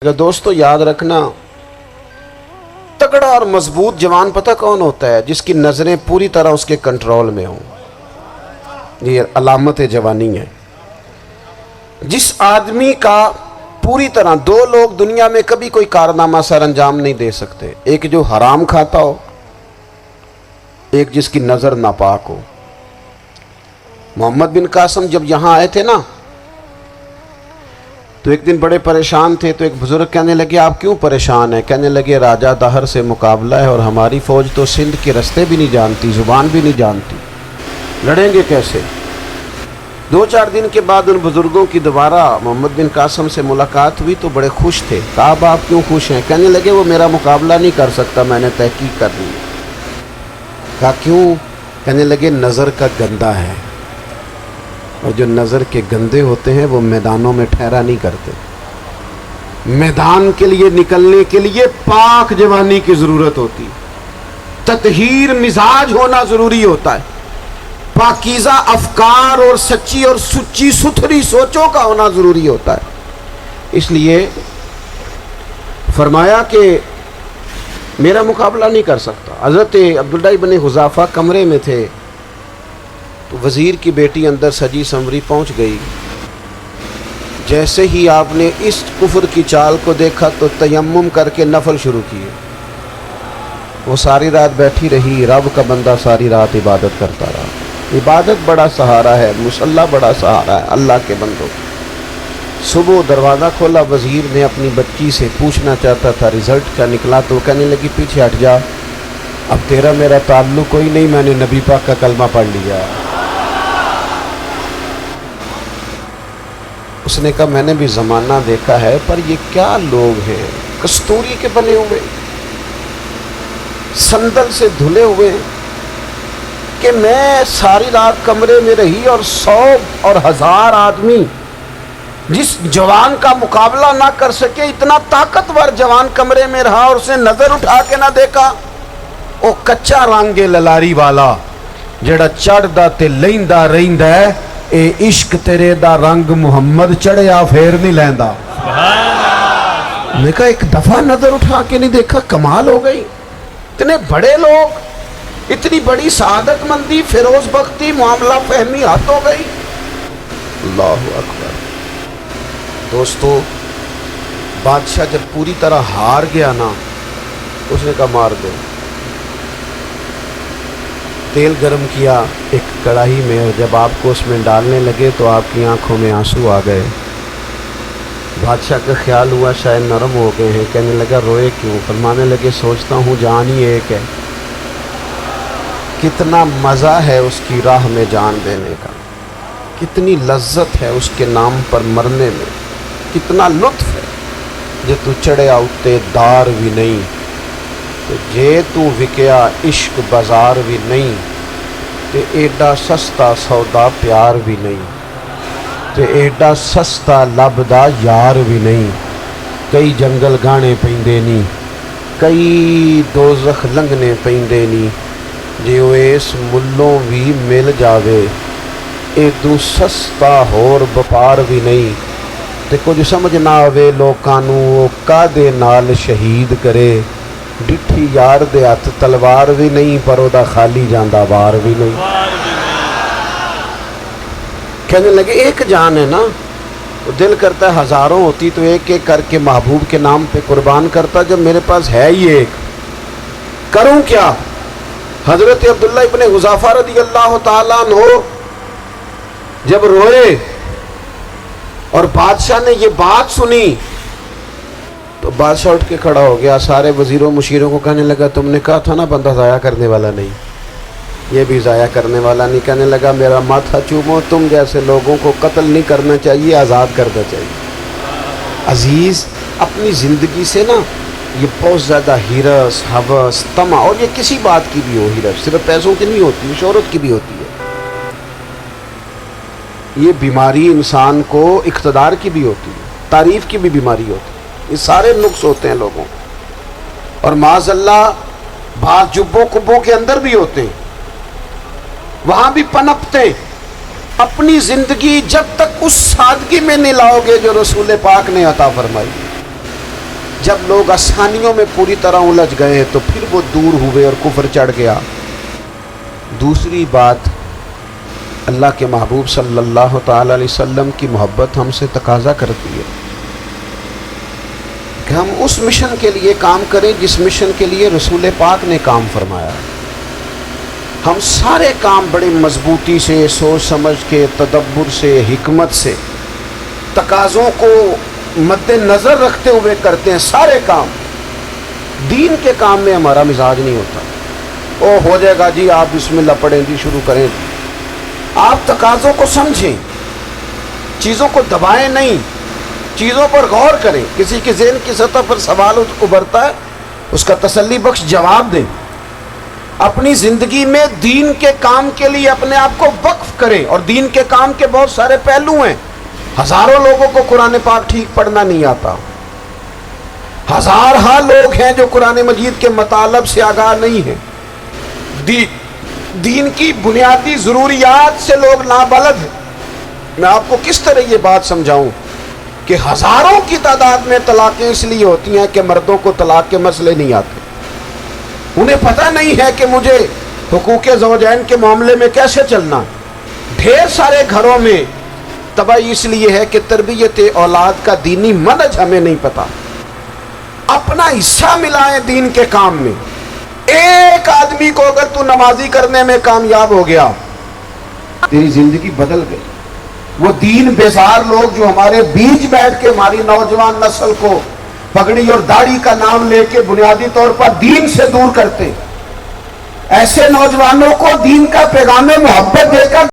دوستو یاد رکھنا، تگڑا اور مضبوط جوان پتہ کون ہوتا ہے؟ جس کی نظریں پوری طرح اس کے کنٹرول میں ہوں۔ یہ علامت جوانی ہے۔ جس آدمی کا پوری طرح، دو لوگ دنیا میں کبھی کوئی کارنامہ سر انجام نہیں دے سکتے، ایک جو حرام کھاتا ہو، ایک جس کی نظر ناپاک ہو۔ محمد بن قاسم جب یہاں آئے تھے نا، تو ایک دن بڑے پریشان تھے، تو ایک بزرگ کہنے لگے آپ کیوں پریشان ہیں؟ کہنے لگے راجہ دہر سے مقابلہ ہے اور ہماری فوج تو سندھ کے رستے بھی نہیں جانتی، زبان بھی نہیں جانتی، لڑیں گے کیسے؟ دو چار دن کے بعد ان بزرگوں کی دوبارہ محمد بن قاسم سے ملاقات ہوئی تو بڑے خوش تھے۔ کہا اب آپ کیوں خوش ہیں؟ کہنے لگے وہ میرا مقابلہ نہیں کر سکتا، میں نے تحقیق کر لی۔ کہا کیوں؟ کہنے لگے نظر کا گندہ ہے، اور جو نظر کے گندے ہوتے ہیں وہ میدانوں میں ٹھہرا نہیں کرتے۔ میدان کے لیے نکلنے کے لیے پاک جوانی کی ضرورت ہوتی، تطہیر مزاج ہونا ضروری ہوتا ہے، پاکیزہ افکار اور سچی اور سچی ستھری سوچوں کا ہونا ضروری ہوتا ہے۔ اس لیے فرمایا کہ میرا مقابلہ نہیں کر سکتا۔ حضرت عبداللہ بن حذافہ کمرے میں تھے، تو وزیر کی بیٹی اندر سجی سنوری پہنچ گئی۔ جیسے ہی آپ نے اس کفر کی چال کو دیکھا تو تیمم کر کے نفل شروع کیے۔ وہ ساری رات بیٹھی رہی، رب کا بندہ ساری رات عبادت کرتا رہا۔ عبادت بڑا سہارا ہے، مصلی بڑا سہارا ہے اللہ کے بندوں۔ صبح دروازہ کھولا، وزیر نے اپنی بچی سے پوچھنا چاہتا تھا رزلٹ کیا نکلا، تو وہ کہنے لگی پیچھے ہٹ جا، اب تیرا میرا تعلق کوئی نہیں، میں نے نبی پاک کا کلمہ پڑھ لیا۔ اس نے کہا میں نے بھی زمانہ دیکھا ہے، پر یہ کیا لوگ ہیں، کستوری کے بنے ہوئے، سندل سے دھلے ہوئے، کہ میں ساری رات کمرے میں رہی اور 100 اور 1000 آدمی جس جوان کا مقابلہ نہ کر سکے، اتنا طاقتور جوان کمرے میں رہا اور اس نے نظر اٹھا کے نہ دیکھا۔ او کچا رنگ للاری والا جڑا چڑھدا تے لیندا رہندا ہے، اے عشق تیرے دا رنگ محمد چڑھیا پھر نہیں لیندا۔ میں کہا ایک دفعہ نظر اٹھا کے نہیں دیکھا، کمال ہو گئی۔ اتنے بڑے لوگ، اتنی بڑی سعادت مندی، فیروز بختی، معاملہ فہمی حد ہو گئی۔ اللہ اکبر۔ دوستو بادشاہ جب پوری طرح ہار گیا نا، اس نے کہا مار دو۔ تیل گرم کیا ایک کڑاہی میں، اور جب آپ کو اس میں ڈالنے لگے تو آپ کی آنکھوں میں آنسو آ گئے۔ بادشاہ کا خیال ہوا شاید نرم ہو گئے ہیں، کہنے لگا روئے کیوں؟ فرمانے لگے سوچتا ہوں جان ہی ایک ہے، کتنا مزہ ہے اس کی راہ میں جان دینے کا، کتنی لذت ہے اس کے نام پر مرنے میں، کتنا لطف ہے۔ جے تو چڑھیا اتے دار بھی نہیں، تو جے تو وکیا عشق بازار بھی نہیں، تے ایڈا سستا سودا پیار بھی نہیں، تے ایڈا سستا لبدا یار بھی نہیں۔ کئی جنگل گانے پیندے نہیں، کئی دوزخ لنگنے پیندے نہیں، جے وہ اس ملوں بھی مل جاوے، ایدو سستا ہور بپار بھی نہیں۔ تے کچھ سمجھ نہ آوے لوکاں نوں وہ کادے نال شہید کرے، ڈٹھی یار دے ہاتھ تلوار بھی نہیں، پر او دا خالی جاندہ وار بھی نہیں۔ کہنے لگے ایک جان ہے نا، دل کرتا ہے ہزاروں ہوتی تو ایک ایک کر کے محبوب کے نام پہ قربان کرتا، جب میرے پاس ہے ہی ایک، کروں کیا؟ حضرت عبداللہ ابن حذافہ رضی اللہ تعالیٰ عنہ جب روئے اور بادشاہ نے یہ بات سنی، تو بادشاہ اٹھ کے کھڑا ہو گیا، سارے وزیروں مشیروں کو کہنے لگا تم نے کہا تھا نا بندہ ضائع کرنے والا نہیں، یہ بھی ضائع کرنے والا نہیں۔ کہنے لگا میرا ماتھا چومو، تم جیسے لوگوں کو قتل نہیں کرنا چاہیے، آزاد کرنا چاہیے۔ عزیز اپنی زندگی سے نا یہ بہت زیادہ ہرس، ہوس، طمع، اور یہ کسی بات کی بھی ہو، ہرس صرف پیسوں کی نہیں ہوتی، شہرت کی بھی ہوتی ہے، یہ بیماری انسان کو اقتدار کی بھی ہوتی ہے، تعریف کی بھی بیماری ہوتی ہے، یہ سارے نقص ہوتے ہیں لوگوں، اور معاذ اللہ بعض جبوں کبوں کے اندر بھی ہوتے ہیں، وہاں بھی پنپتے۔ اپنی زندگی جب تک اس سادگی میں نہیں لاؤ گے جو رسول پاک نے عطا فرمائی، جب لوگ آسانیوں میں پوری طرح الجھ گئے تو پھر وہ دور ہوئے اور کفر چڑھ گیا۔ دوسری بات، اللہ کے محبوب صلی اللہ تعالی علیہ وسلم کی محبت ہم سے تقاضا کرتی ہے کہ ہم اس مشن کے لیے کام کریں جس مشن کے لیے رسول پاک نے کام فرمایا۔ ہم سارے کام بڑی مضبوطی سے، سوچ سمجھ کے، تدبر سے، حکمت سے، تقاضوں کو مد نظر رکھتے ہوئے کرتے ہیں۔ سارے کام، دین کے کام میں ہمارا مزاج نہیں ہوتا۔ او ہو جائے گا جی، آپ بسم اللہ پڑھیں جی، شروع کریں جی۔ آپ تقاضوں کو سمجھیں، چیزوں کو دبائیں نہیں، چیزوں پر غور کریں۔ کسی کے ذہن کی سطح پر سوال ابھرتا ہے، اس کا تسلی بخش جواب دیں۔ اپنی زندگی میں دین کے کام کے لیے اپنے آپ کو وقف کریں، اور دین کے کام کے بہت سارے پہلو ہیں۔ ہزاروں لوگوں کو قرآن پاک ٹھیک پڑھنا نہیں آتا، ہزارہ لوگ ہیں جو قرآن مجید کے مطالب سے آگاہ نہیں ہیں، دین کی بنیادی ضروریات سے لوگ نابلد ہیں۔ میں آپ کو کس طرح یہ بات سمجھاؤں کہ ہزاروں کی تعداد میں طلاقیں اس لیے ہوتی ہیں کہ مردوں کو طلاق کے مسئلے نہیں آتے، انہیں پتہ نہیں ہے کہ مجھے حقوق زوجین کے معاملے میں کیسے چلنا۔ ڈھیر سارے گھروں میں تباہی اس لیے ہے کہ تربیت اولاد کا دینی منہج ہمیں نہیں پتا۔ اپنا حصہ ملائیں دین کے کام میں۔ ایک آدمی کو اگر تو نمازی کرنے میں کامیاب ہو گیا، تیری زندگی بدل گئی۔ وہ دین بیزار لوگ جو ہمارے بیچ بیٹھ کے ہماری نوجوان نسل کو پگڑی اور داڑھی کا نام لے کے بنیادی طور پر دین سے دور کرتے، ایسے نوجوانوں کو دین کا پیغام محبت دے کر